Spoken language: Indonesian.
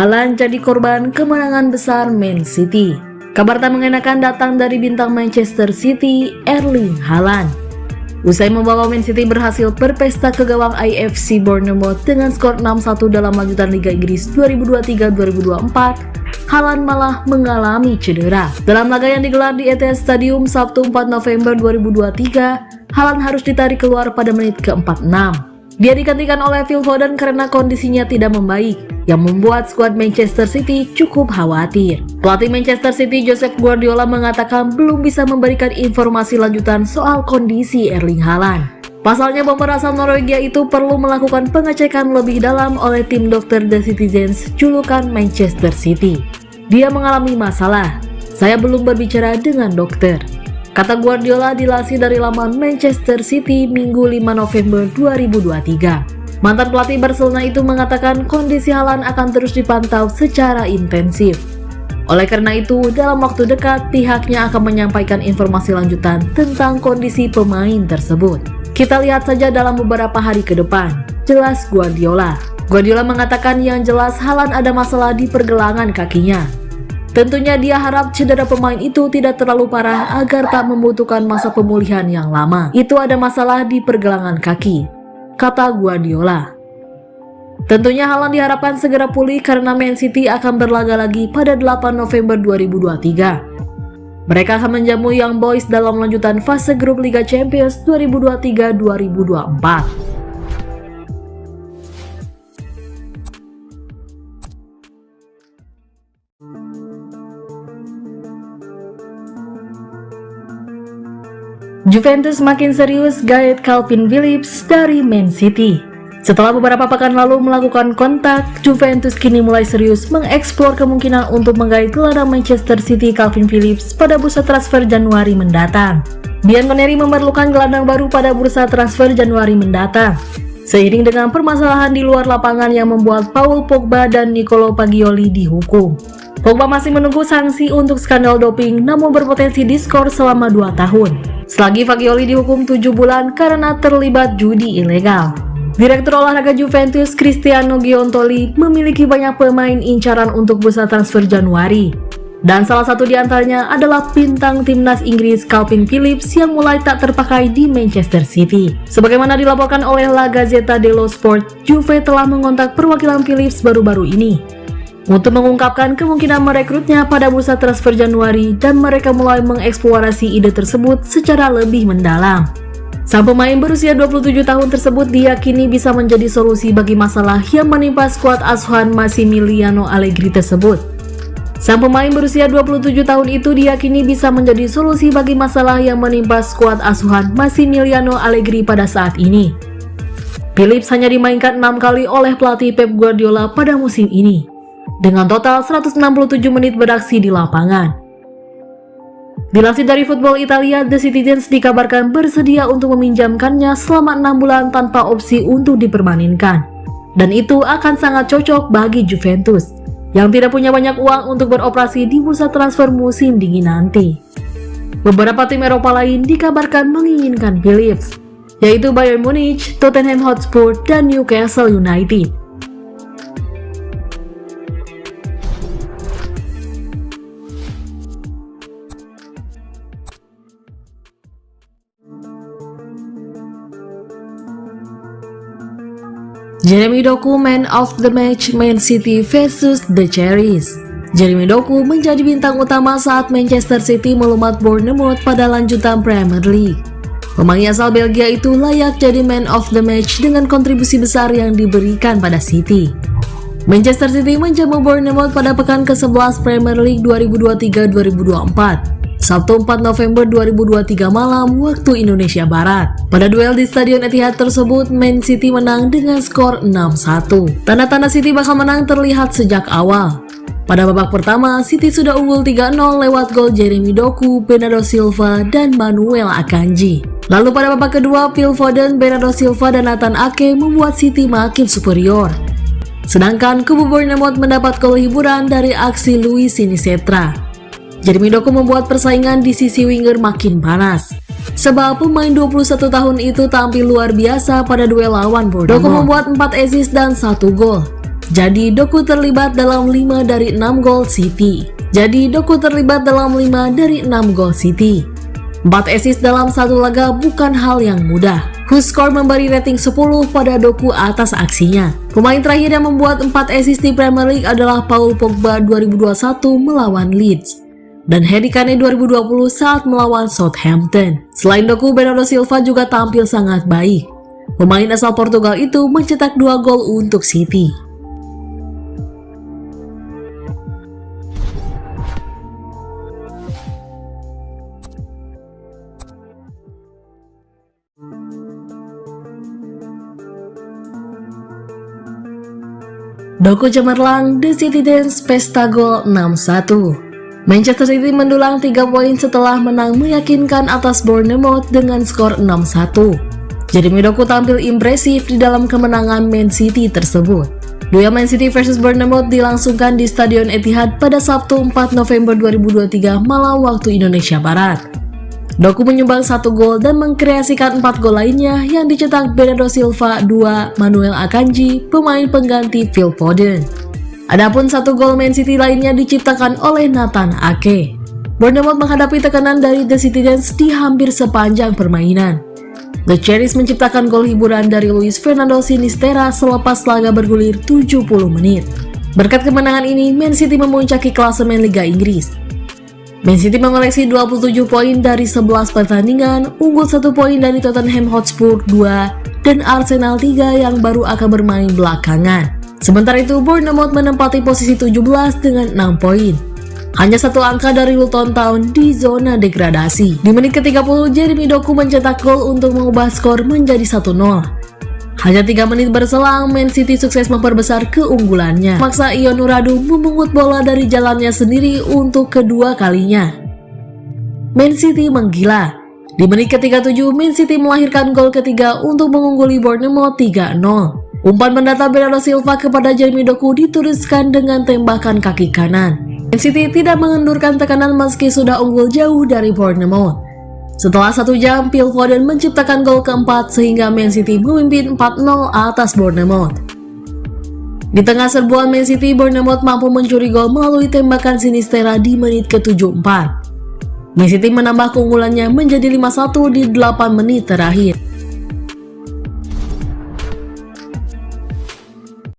Haaland jadi korban kemenangan besar Man City. Kabar tak mengenakan datang dari bintang Manchester City, Erling Haaland. Usai membawa Man City berhasil berpesta ke gawang AFC Bournemouth dengan skor 6-1 dalam lanjutan Liga Inggris 2023-2024, Haaland malah mengalami cedera. Dalam laga yang digelar di Etihad Stadium Sabtu 4 November 2023, Haaland harus ditarik keluar pada menit ke-46. Dia digantikan oleh Phil Foden karena kondisinya tidak membaik, yang membuat skuad Manchester City cukup khawatir. Pelatih Manchester City Josep Guardiola mengatakan belum bisa memberikan informasi lanjutan soal kondisi Erling Haaland. Pasalnya pemain asal Norwegia itu perlu melakukan pengecekan lebih dalam oleh tim dokter The Citizens julukan Manchester City. Dia mengalami masalah. Saya belum berbicara dengan dokter, kata Guardiola dilansir dari laman Manchester City Minggu 5 November 2023. Mantan pelatih Barcelona itu mengatakan kondisi Haaland akan terus dipantau secara intensif. Oleh karena itu, dalam waktu dekat pihaknya akan menyampaikan informasi lanjutan tentang kondisi pemain tersebut. Kita lihat saja dalam beberapa hari ke depan, jelas Guardiola. Guardiola mengatakan yang jelas Haaland ada masalah di pergelangan kakinya. Tentunya dia harap cedera pemain itu tidak terlalu parah agar tak membutuhkan masa pemulihan yang lama. Itu ada masalah di pergelangan kaki, kata Guardiola. Tentunya Haaland diharapkan segera pulih karena Man City akan berlaga lagi pada 8 November 2023. Mereka akan menjamu Young Boys dalam lanjutan fase grup Liga Champions 2023-2024. Juventus makin serius gait Calvin Phillips dari Man City. Setelah beberapa pekan lalu melakukan kontak, Juventus kini mulai serius mengeksplor kemungkinan untuk menggait gelandang Manchester City Calvin Phillips pada bursa transfer Januari mendatang. Bianconeri memerlukan gelandang baru pada bursa transfer Januari mendatang, seiring dengan permasalahan di luar lapangan yang membuat Paul Pogba dan Nicolo Pagioli dihukum. Pogba masih menunggu sanksi untuk skandal doping namun berpotensi diskor selama 2 tahun. Selagi Pagioli dihukum 7 bulan karena terlibat judi ilegal. Direktur olahraga Juventus Cristiano Giontoli memiliki banyak pemain incaran untuk bursa transfer Januari. Dan salah satu di antaranya adalah bintang timnas Inggris Calvin Phillips yang mulai tak terpakai di Manchester City. Sebagaimana dilaporkan oleh La Gazzetta dello Sport, Juve telah mengontak perwakilan Phillips baru-baru ini untuk mengungkapkan kemungkinan merekrutnya pada bursa transfer Januari dan mereka mulai mengeksplorasi ide tersebut secara lebih mendalam. Sang pemain berusia 27 tahun tersebut diyakini bisa menjadi solusi bagi masalah yang menimpa skuad asuhan Massimiliano Allegri tersebut. Sang pemain berusia 27 tahun itu diyakini bisa menjadi solusi bagi masalah yang menimpa skuad asuhan Massimiliano Allegri pada saat ini. Phillips hanya dimainkan 6 kali oleh pelatih Pep Guardiola pada musim ini, dengan total 167 menit beraksi di lapangan. Dilansir dari Football Italia, The Citizens dikabarkan bersedia untuk meminjamkannya selama 6 bulan tanpa opsi untuk dipermanenkan. Dan itu akan sangat cocok bagi Juventus, yang tidak punya banyak uang untuk beroperasi di bursa transfer musim dingin nanti. Beberapa tim Eropa lain dikabarkan menginginkan Phillips, yaitu Bayern Munich, Tottenham Hotspur, dan Newcastle United. Jeremy Doku Man of the Match Man City vs The Cherries. Jeremy Doku menjadi bintang utama saat Manchester City melumat Bournemouth pada lanjutan Premier League. Pemain asal Belgia itu layak jadi Man of the Match dengan kontribusi besar yang diberikan pada City. Manchester City menjamu Bournemouth pada pekan ke-11 Premier League 2023-2024. Sabtu 4 November 2023 malam waktu Indonesia Barat. Pada duel di Stadion Etihad tersebut, Man City menang dengan skor 6-1. Tanda-tanda City bakal menang terlihat sejak awal. Pada babak pertama, City sudah unggul 3-0 lewat gol Jeremy Doku, Bernardo Silva, dan Manuel Akanji. Lalu pada babak kedua, Phil Foden, Bernardo Silva, dan Nathan Ake membuat City makin superior. Sedangkan kubu Bournemouth mendapat gol hiburan dari aksi Luis Sinisterra. Jeremy Doku membuat persaingan di sisi winger makin panas, sebab pemain 21 tahun itu tampil luar biasa pada duel lawan Bournemouth. Doku membuat 4 assist dan 1 gol. Jadi Doku terlibat dalam 5 dari 6 gol City. 4 assist dalam satu laga bukan hal yang mudah. WhoScored memberi rating 10 pada Doku atas aksinya. Pemain terakhir yang membuat 4 assist di Premier League adalah Paul Pogba 2021 melawan Leeds dan Harry Kane 2020 saat melawan Southampton. Selain Doku, Bernardo Silva juga tampil sangat baik. Pemain asal Portugal itu mencetak 2 gol untuk City. Doku cemerlang, The Citizens pesta gol 6-1. Manchester City mendulang 3 poin setelah menang meyakinkan atas Bournemouth dengan skor 6-1. Jeremy Doku tampil impresif di dalam kemenangan Man City tersebut. Duel Man City versus Bournemouth dilangsungkan di Stadion Etihad pada Sabtu 4 November 2023 malam waktu Indonesia Barat. Doku menyumbang 1 gol dan mengkreasikan 4 gol lainnya yang dicetak Bernardo Silva 2, Manuel Akanji, pemain pengganti Phil Foden. Adapun 1 gol Man City lainnya diciptakan oleh Nathan Ake. Bournemouth menghadapi tekanan dari The Citizens di hampir sepanjang permainan. The Cherries menciptakan gol hiburan dari Luis Fernando Sinistera selepas laga bergulir 70 menit. Berkat kemenangan ini, Man City memuncaki klasemen Liga Inggris. Man City mengoleksi 27 poin dari 11 pertandingan, unggul 1 poin dari Tottenham Hotspur 2 dan Arsenal 3 yang baru akan bermain belakangan. Sementara itu, Bournemouth menempati posisi 17 dengan 6 poin. Hanya 1 angka dari Luton Town di zona degradasi. Di menit ke-30, Jeremy Doku mencetak gol untuk mengubah skor menjadi 1-0. Hanya 3 menit berselang, Man City sukses memperbesar keunggulannya. Maksa Ion Nuradu memungut bola dari jalannya sendiri untuk kedua kalinya. Man City menggila. Di menit ke-37, Man City melahirkan gol ketiga untuk mengungguli Bournemouth 3-0. Umpan mendata Bernardo Silva kepada Jeremy Doku diteruskan dengan tembakan kaki kanan. Man City tidak mengendurkan tekanan meski sudah unggul jauh dari Bournemouth. Setelah 1 jam, Phil Foden menciptakan gol keempat sehingga Man City memimpin 4-0 atas Bournemouth. Di tengah serbuan Man City, Bournemouth mampu mencuri gol melalui tembakan Sinistera di menit ke-74. Man City menambah keunggulannya menjadi 5-1 di 8 menit terakhir.